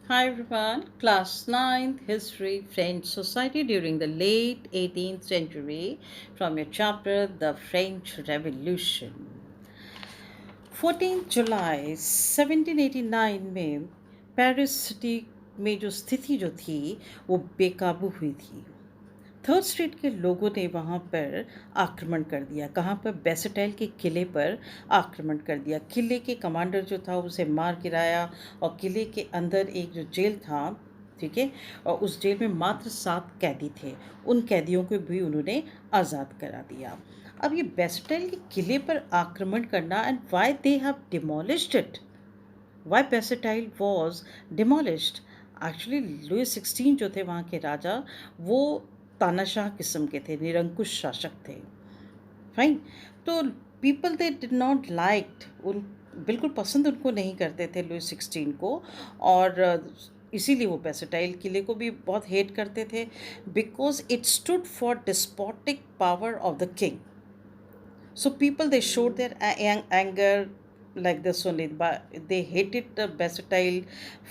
Hi everyone, class ninth History French Society during the late 18th century from your chapter The French Revolution. 14 जुलाई 1789 में Paris city में जो स्थिति जो थी वो बेकाबू हुई थी। थर्ड स्ट्रीट के लोगों ने वहाँ पर आक्रमण कर दिया। कहाँ पर? बेसिटाइल के किले पर आक्रमण कर दिया। किले के कमांडर जो था उसे मार गिराया और किले के अंदर एक जो जेल था, ठीक है, और उस जेल में मात्र 7 कैदी थे। उन कैदियों को भी उन्होंने आज़ाद करा दिया। अब ये बेसिटाइल के किले पर आक्रमण करना, and why they have demolished it, why Bastille was demolished. Actually Louis 16 जो थे वहाँ के राजा, वो तानाशाह किस्म के थे, निरंकुश शासक थे। फाइन। तो people they did not liked, उन बिल्कुल पसंद उनको नहीं करते थे लुइस 16 को, और इसीलिए वो बेसिटाइल किले को भी बहुत हेट करते थे, because it stood for despotic power of the king. So people, they showed their anger like this only. But they hated the Basile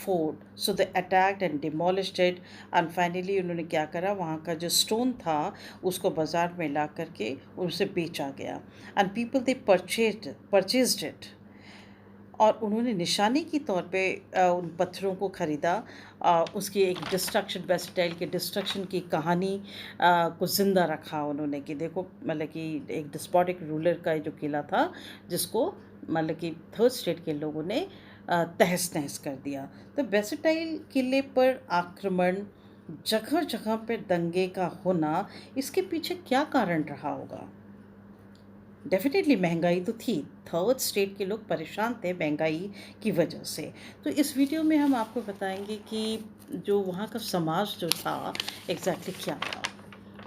fort, so they attacked and demolished it. And finally उन्होंने क्या करा, वहाँ का जो stone था उसको बाजार में ला करके उसे बेचा गया. And people, they purchased it. और उन्होंने निशानी के तौर पे उन पत्थरों को ख़रीदा. उसकी एक डिस्ट्रक्शन, बेसिटाइल के डिस्ट्रक्शन की कहानी को ज़िंदा रखा उन्होंने, कि देखो मतलब कि एक डिस्पोटिक रूलर का जो किला था जिसको मतलब कि थर्ड स्टेट के लोगों ने तहस नहस कर दिया. तो बेसिटाइल किले पर आक्रमण, जगह जगह पर दंगे का होना, इसके पीछे क्या कारण रहा होगा? डेफिनेटली महंगाई तो थी. थर्ड स्टेट के लोग परेशान थे महंगाई की वजह से. तो इस वीडियो में हम आपको बताएंगे कि जो वहाँ का समाज जो था एग्जैक्टली क्या था,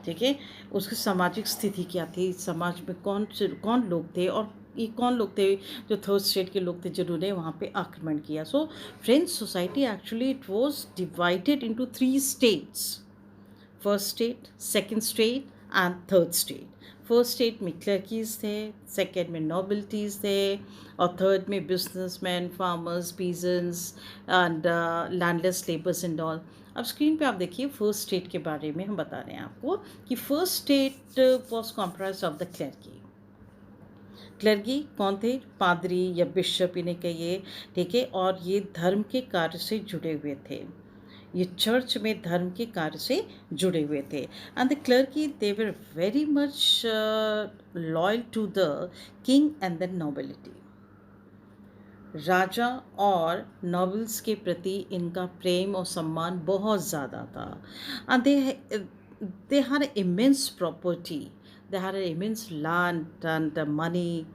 ठीक है, उसकी सामाजिक स्थिति क्या थी, समाज में कौन लोग थे, और ये कौन लोग थे जो थर्ड स्टेट के लोग थे जिन्होंने वहाँ पे आक्रमण किया. सो French society actually it was divided into 3 states. First state, second state and third state. First state में क्लर्कीज थे, सेकंड में नोबिलिटीज़ थे, और थर्ड में businessman, farmers, peasants and landless labours and all. अब स्क्रीन पे आप देखिए फर्स्ट स्टेट के बारे में हम बता रहे हैं आपको कि first state was comprise of the clergy. Clergy कौन थे? पादरी या बिशप इन्हें कहिए, ठीक है, और ये धर्म के कार्य से जुड़े हुए थे. ये चर्च में धर्म के कार्य से जुड़े हुए थे. And the clergy, they were very much loyal to the king and the nobility. राजा और नॉबल्स के प्रति इनका प्रेम और सम्मान बहुत ज़्यादा था. And they had immense property, they had immense land and money,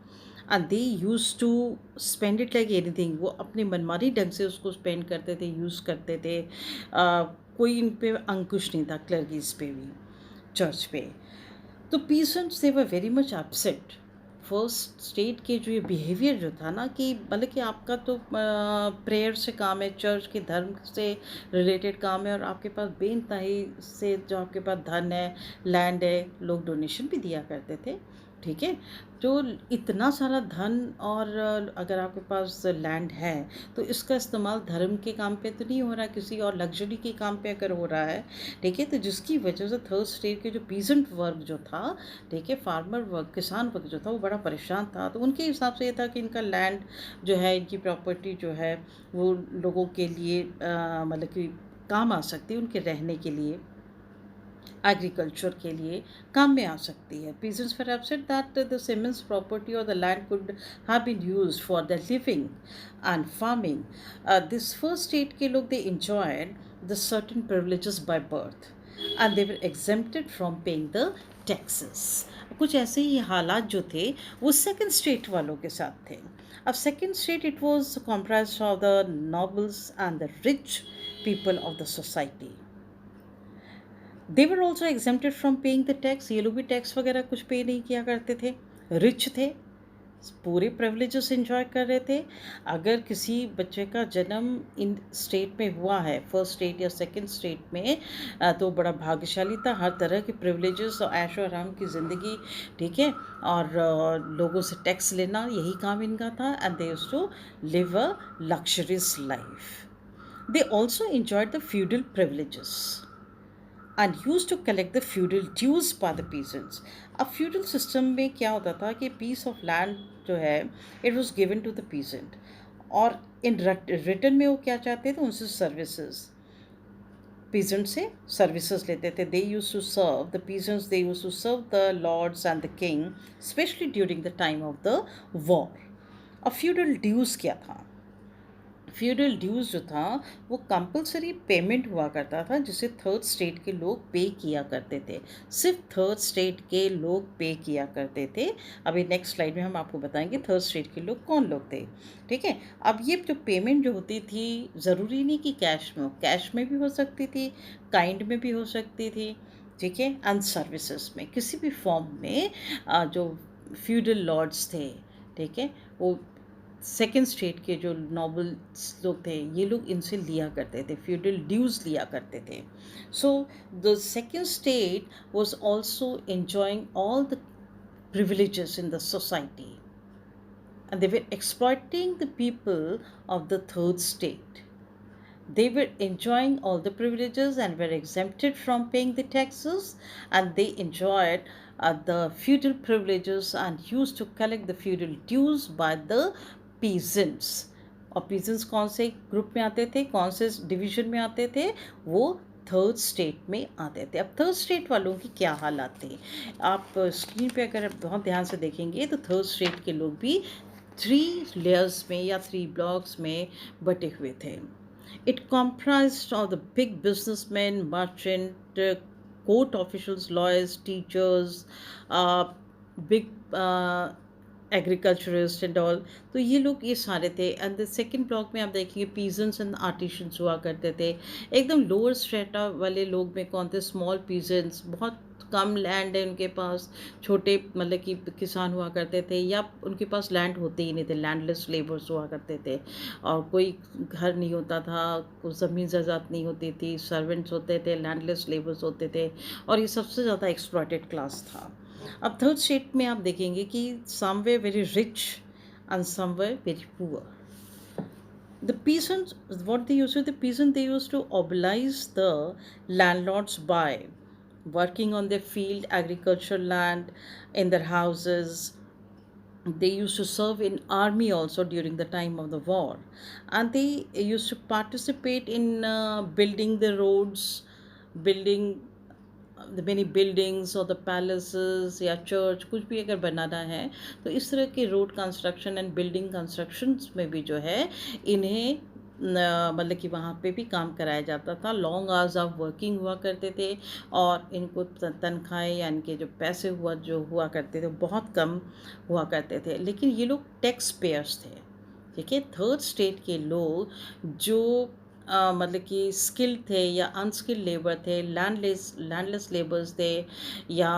and they used to spend it like anything. वो अपने मनमानी ढंग से उसको स्पेंड करते थे, यूज़ करते थे. कोई इन पे अंकुश नहीं था क्लर्कीज पे भी, चर्च पे. तो peasants they were very much upset. First state के जो ये बिहेवियर जो था ना, कि मतलब कि आपका तो प्रेयर से काम है, चर्च के धर्म से रिलेटेड काम है, और आपके पास बेइंतहाई से जो आपके पास धन है, लैंड है, लोग डोनेशन भी दिया करते थे, ठीक है. तो इतना सारा धन, और अगर आपके पास लैंड है तो इसका इस्तेमाल धर्म के काम पे तो नहीं हो रहा है, किसी और लग्जरी के काम पे अगर हो रहा है, ठीक है, तो जिसकी वजह से थर्ड स्टेट के जो पीजेंट वर्ग जो था, ठीक है, फार्मर वर्ग, किसान वर्ग जो था, वो बड़ा परेशान था. तो उनके हिसाब से ये था कि इनका लैंड जो है, इनकी प्रॉपर्टी जो है, वो लोगों के लिए मतलब कि काम आ सकती है, उनके रहने के लिए, एग्रीकल्चर के लिए काम में आ सकती है. Peasants were upset that this immense property or the land could have been used for their living and farming. This first state के लोग, they enjoyed the certain privileges by birth and they were exempted from paying the taxes. कुछ ऐसे ही हालात जो थे वो second state वालों के साथ थे. अब second state, it was comprised of the nobles and the rich people of the society. They were also exempted from paying the tax. ये लोग भी टैक्स वगैरह कुछ पे नहीं किया करते थे. रिच थे, पूरे प्रिविलेजेस एंजॉय कर रहे थे. अगर किसी बच्चे का जन्म इन स्टेट में हुआ है, फर्स्ट स्टेट या सेकंड स्टेट में, तो बड़ा भाग्यशाली था. हर तरह के प्रिविलेजेस और ऐशो आराम की ज़िंदगी, ठीक है, और लोगों से टैक्स लेना, यही काम इनका था. And they used to live a luxurious life. They also enjoyed the feudal privileges and used to collect the feudal dues by the peasants. अब feudal system में क्या होता था कि piece of land जो है it was given to the peasant और in return में वो क्या चाहते थे उनसे services peasant से services लेते थे. They used to serve the peasants, they used to serve the lords and the king, especially during the time of the war. अब feudal dues क्या था? फ्यूडल ड्यूज जो था वो कंपलसरी पेमेंट हुआ करता था जिसे थर्ड स्टेट के लोग पे किया करते थे. सिर्फ थर्ड स्टेट के लोग पे किया करते थे. अभी नेक्स्ट स्लाइड में हम आपको बताएंगे थर्ड स्टेट के लोग कौन लोग थे. ठीक है. अब ये जो पेमेंट जो होती थी ज़रूरी नहीं कि कैश में भी हो सकती थी, काइंड में भी हो सकती थी. ठीक है. एंड सर्विसेज में किसी भी फॉर्म में जो फ्यूडल लॉर्ड्स थे, ठीक है, वो सेकेंड स्टेट के जो नॉबल्स लोग थे ये लोग इनसे लिया करते थे, फ्यूडल ड्यूज लिया करते थे. So the second state was also enjoying all the privileges in the society and they were exploiting the people of the third state. They were enjoying all the privileges and were exempted from paying the taxes, and they enjoyed the feudal privileges and used to collect the feudal dues by the peasants. और peasants कौन से group में आते थे, कौन से division में आते थे? वो थर्ड स्टेट में आते थे. अब थर्ड स्टेट वालों की क्या हालात थे आप स्क्रीन पे अगर बहुत ध्यान से देखेंगे तो थर्ड स्टेट के लोग भी 3 लेयर्स में या 3 ब्लॉक्स में बटे हुए थे. It comprised of the big businessmen, merchant, court officials, lawyers, teachers, big agriculturist and all. तो ये लोग ये सारे थे. एंड द सेकेंड ब्लॉक में आप देखेंगे पीजेंट्स एंड आर्टिशंस हुआ करते थे. एकदम लोअर स्ट्रेटा वाले लोग में कौन थे? स्मॉल पीजेंट्स, बहुत कम लैंड है उनके पास, छोटे मतलब कि किसान हुआ करते थे या उनके पास लैंड होते ही नहीं थे, लैंडलेस लेबर्स हुआ करते थे. और कोई घर नहीं होता था, कोई ज़मीन ज़ात नहीं होती थी, सर्वेंट्स होते थे, लैंडलेस लेबर्स होते थे और ये सबसे ज़्यादा एक्सप्लॉयटेड क्लास था. अब थर्ड स्टेट में आप देखेंगे कि somewhere very rich and somewhere very poor. The peasants, what they used to, the peasant they used to oblige the landlords by working on their field, agricultural land, in their houses. They used to serve in army also during the time of the war, and they used to participate in building the roads, building the many buildings or the palaces या church कुछ भी अगर बनाना है तो इस तरह के road construction and building constructions में भी जो है इन्हें मतलब कि वहाँ पे भी काम कराया जाता था. लॉन्ग आवर्स ऑफ वर्किंग हुआ करते थे और इनको तनख्वाहें या इनके जो पैसे जो हुआ करते थे बहुत कम हुआ करते थे. लेकिन ये लोग टैक्स पेयर्स थे. ठीक है. थर्ड स्टेट के लोग जो मतलब कि स्किल्ड थे या अनस्किल्ड लेबर थे, लैंडलेस लेबर्स थे या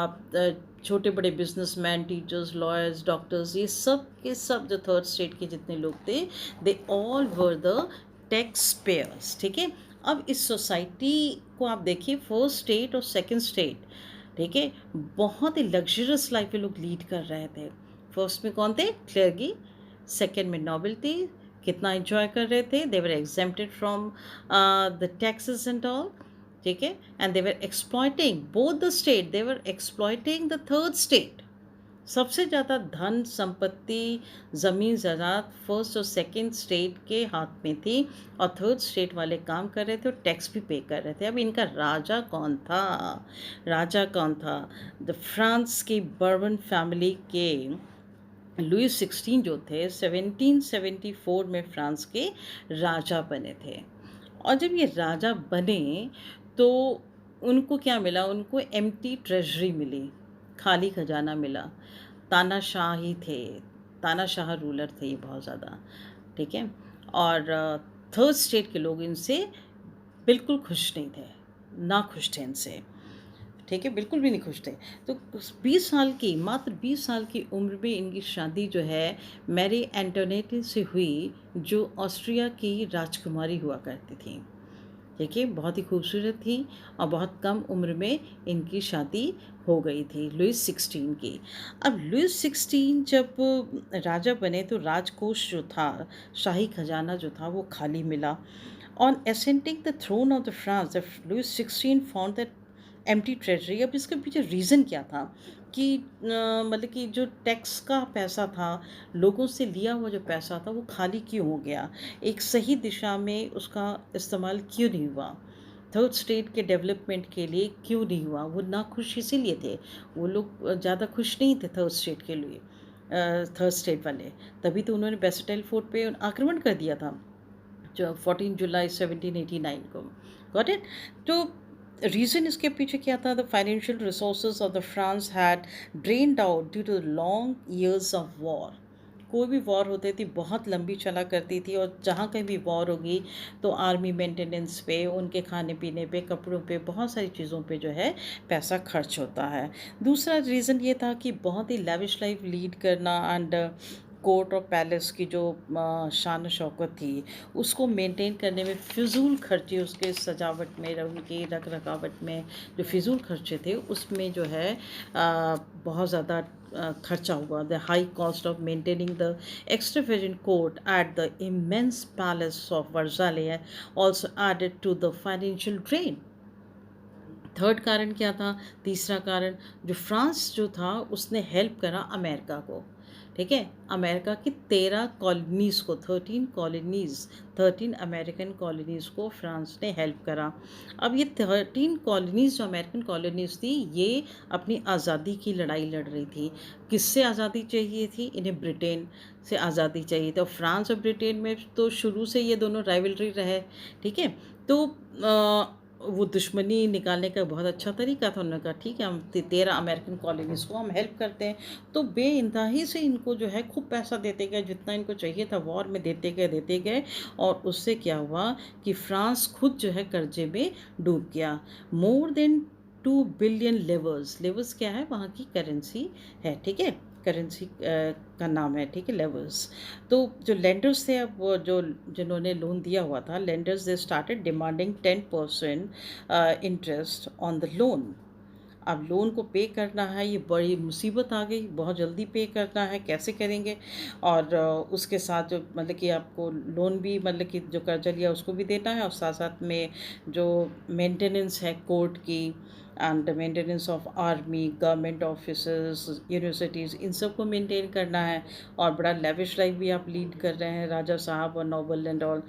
छोटे बड़े बिजनेसमैन, टीचर्स, लॉयर्स, डॉक्टर्स, ये सब के सब जो थर्ड स्टेट के जितने लोग थे they all were the tax payers. ठीक है. अब इस सोसाइटी को आप देखिए, फर्स्ट स्टेट और सेकंड स्टेट, ठीक है, बहुत ही लग्जरियस लाइफ ये लोग लीड कर रहे थे. फर्स्ट में कौन थे? क्लेर्गी. सेकंड में नॉबिलिटी, कितना एंजॉय कर रहे थे. They were exempted from the taxes and all. ठीक है. And they were exploiting both the state, they were exploiting the third state. सबसे ज़्यादा धन संपत्ति ज़मीन ज़रात फर्स्ट और सेकंड स्टेट के हाथ में थी और थर्ड स्टेट वाले काम कर रहे थे और टैक्स भी पे कर रहे थे. अब इनका राजा कौन था? राजा कौन था? द फ्रांस की बर्बन फैमिली के लुई 16 जो थे 1774 में फ्रांस के राजा बने थे. और जब ये राजा बने तो उनको क्या मिला? उनको एम्प्टी ट्रेजरी मिली, खाली खजाना मिला. तानाशाही थे, तानाशाह रूलर थे ये बहुत ज़्यादा. ठीक है. और थर्ड स्टेट के लोग इनसे बिल्कुल खुश नहीं थे, ना खुश थे इनसे. ठीक है. बिल्कुल भी नहीं खुश थे. तो 20 साल की, मात्र 20 साल की उम्र में इनकी शादी जो है मैरी एंटोनेट से हुई, जो ऑस्ट्रिया की राजकुमारी हुआ करती थी. ठीक है. बहुत ही खूबसूरत थी और बहुत कम उम्र में इनकी शादी हो गई थी लुई 16 की. अब लुई 16 जब राजा बने तो राजकोष जो था, शाही खजाना जो था वो खाली मिला on ascending the throne of the France the Louis 16 found that empty treasury. अब इसके पीछे रीज़न क्या था कि मतलब कि जो टैक्स का पैसा था, लोगों से लिया हुआ जो पैसा था, वो खाली क्यों हो गया, एक सही दिशा में उसका इस्तेमाल क्यों नहीं हुआ, थर्ड स्टेट के डेवलपमेंट के लिए क्यों नहीं हुआ। वो ना खुश इसीलिए थे, वो लोग ज़्यादा खुश नहीं थे थर्ड स्टेट के लिए, थर्ड स्टेट वाले। तभी तो उन्होंने बेस्टाइल फोर्ट पे आक्रमण कर दिया था जो 14 जुलाई 1789 को। Got it. तो रीज़न इसके पीछे क्या था, the financial resources of the France had drained out due to long years of war. कोई भी वॉर होती थी बहुत लंबी चला करती थी, और जहाँ कहीं भी वॉर होगी तो आर्मी मेंटेनेंस पे, उनके खाने पीने पे, कपड़ों पे, बहुत सारी चीज़ों पे जो है पैसा खर्च होता है। दूसरा रीज़न ये था कि बहुत ही लेविश लाइफ लीड करना, एंड कोर्ट और पैलेस की जो शान शौकत थी उसको मेंटेन करने में फिजूल खर्चे, उसके सजावट में, उनकी रख रखावट में जो फिजूल खर्चे थे उसमें जो है बहुत ज़्यादा खर्चा हुआ। The high cost of maintaining the extravagant court at the immense palace of Versailles also added to the financial drain. Third कारण क्या था, तीसरा कारण, जो फ्रांस जो था उसने हेल्प करा अमेरिका को। ठीक है, अमेरिका की 13 कॉलोनीज़ को, 13 अमेरिकन कॉलोनीज़ को फ्रांस ने हेल्प करा। अब ये 13 कॉलोनीज़ जो अमेरिकन कॉलोनीज़ थी, ये अपनी आज़ादी की लड़ाई लड़ रही थी। किससे आज़ादी चाहिए थी इन्हें? ब्रिटेन से आज़ादी चाहिए थी। और फ्रांस और ब्रिटेन में तो शुरू से ये दोनों राइवलरी रहे। ठीक है, तो वो दुश्मनी निकालने का बहुत अच्छा तरीका था। उन्होंने कहा ठीक है, हम 13 अमेरिकन कॉलोनीज़ को हम हेल्प करते हैं। तो बेइंतहाई से इनको जो है खूब पैसा देते गए, जितना इनको चाहिए था वॉर में देते गए। और उससे क्या हुआ कि फ्रांस खुद जो है कर्जे में डूब गया। More than 2 billion levers, levers क्या है, वहाँ की करेंसी है। ठीक है, करेंसी का नाम है। ठीक है, लेवर्स। तो जो लेंडर्स थे, अब वो जो जिन्होंने लोन दिया हुआ था, lenders they started demanding 10% interest on the loan. अब लोन को पे करना है, ये बड़ी मुसीबत आ गई, बहुत जल्दी पे करना है, कैसे करेंगे। और उसके साथ जो मतलब कि आपको लोन भी, मतलब कि जो कर्जा लिया उसको भी देना है, और साथ साथ में जो मेंटेनेंस है कोर्ट की, and maintenance of army, government officers, universities, इन सब को मेंटेन करना है। और बड़ा लेविश लाइफ भी आप लीड कर रहे हैं, राजा साहब और नोबल एंड ऑल।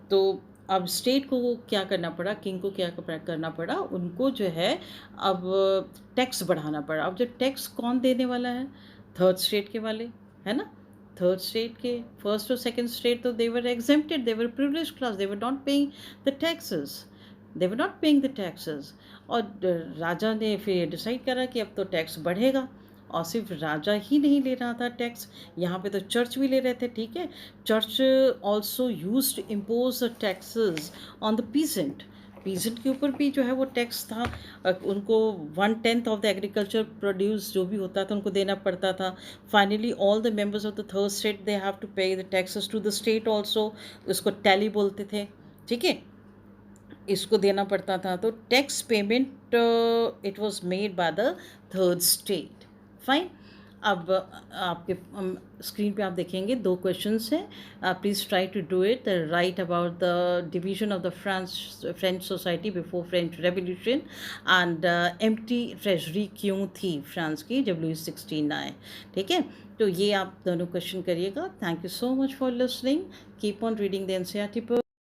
तो अब स्टेट को क्या करना पड़ा, किंग को क्या करना पड़ा, उनको जो है अब टैक्स बढ़ाना पड़ा। अब जो टैक्स कौन देने वाला है? थर्ड स्टेट के वाले, है ना। थर्ड स्टेट के, फर्स्ट और सेकंड स्टेट तो they were exempted, they were privilege class, they were not paying the taxes, they were not paying the taxes. और राजा ने फिर डिसाइड करा कि अब तो टैक्स बढ़ेगा। और सिर्फ राजा ही नहीं ले रहा था टैक्स, यहाँ पे तो चर्च भी ले रहे थे। ठीक है, church also use to impose taxes on the peasant. Peasant के ऊपर भी जो है वो टैक्स था। उनको 1/10 ऑफ द एग्रीकल्चर प्रोड्यूस जो भी होता था उनको देना पड़ता था। Finally all the members of the third state they have to pay the taxes to the state also. उसको टैली बोलते थे। ठीक है, इसको देना पड़ता था। तो tax payment it was made by the third state. Fine. अब आपके स्क्रीन पे आप देखेंगे 2 क्वेश्चंस हैं। Please try to do it. Write about the division of the French society before French revolution, and empty treasury क्यों थी France की जब लुइस 16 आए। ठीक है, तो ये आप दोनों क्वेश्चन करिएगा। Thank you so much for listening. Keep on reading the NCERT book.